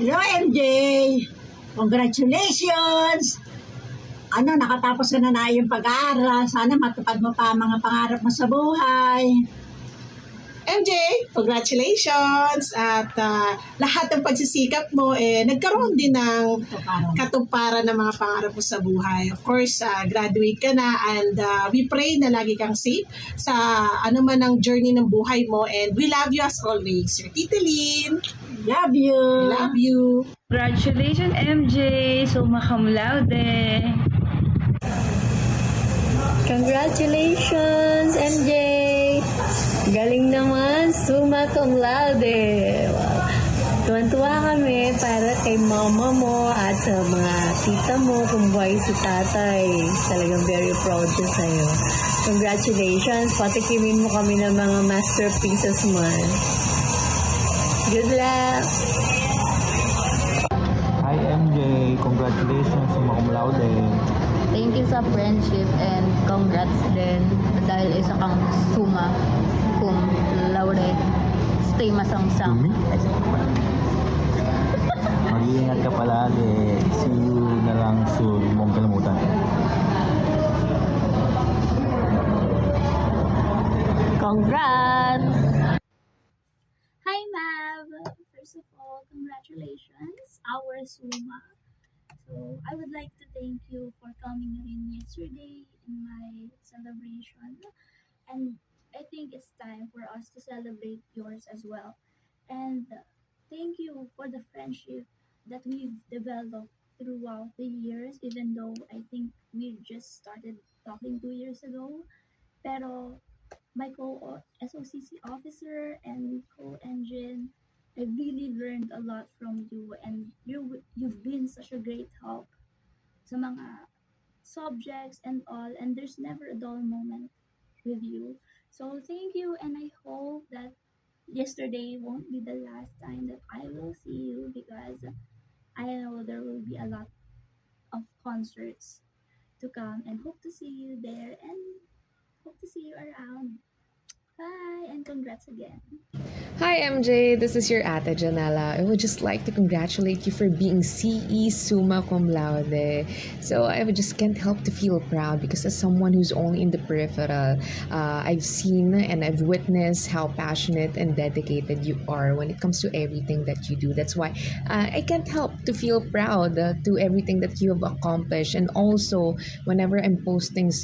Hello, MJ! Congratulations! Nakatapos ka na iyong pag-aaral. Sana matupad mo pa ang mga pangarap mo sa buhay. MJ, congratulations! At lahat ng pagsisikap mo, nagkaroon din ng katuparan ng mga pangarap mo sa buhay. Of course, graduate ka na and we pray na lagi kang safe sa anuman ang journey ng buhay mo, and we love you as always. Your Tita Lynn. Love you! Love you! Congratulations, MJ! Summa cum laude! Congratulations, MJ! Galing naman, summa cum laude! Wow. Tuwan-tuwa kami para kay mama mo at sa mga tita mo kung buhay si tatay. Talagang very proud siya sa'yo. Congratulations! Patikimin mo kami ng mga masterpieces mo. Good luck! Hi MJ, congratulations summa cum laude. Thank you sa friendship and congrats din dahil isa kang summa cum laude. Stay masangsang. Mag-iingat ka palagi. See you na lang soon. Huwag mong kalimutan. Congrats! Hi, Mav! First of all, congratulations, our Suma. So, I would like to thank you for coming in yesterday in my celebration. And I think it's time for us to celebrate yours as well. And thank you for the friendship that we've developed throughout the years, even though I think we just started talking 2 years ago. Pero my co-SOCC officer and co-engine, I really learned a lot from you, and you've been such a great help sa mga subjects and all, and there's never a dull moment with you. So thank you, and I hope that yesterday won't be the last time that I will see you, because I know there will be a lot of concerts to come, and hope to see you there and hope to see you around. Bye, and congrats again. Hi MJ, this is your Ate Janela. I would just like to congratulate you for being CE Summa Cum Laude. So I would just can't help to feel proud because as someone who's only in the peripheral, I've seen and I've witnessed how passionate and dedicated you are when it comes to everything that you do. That's why I can't help to feel proud to everything that you have accomplished. And also, whenever I'm posting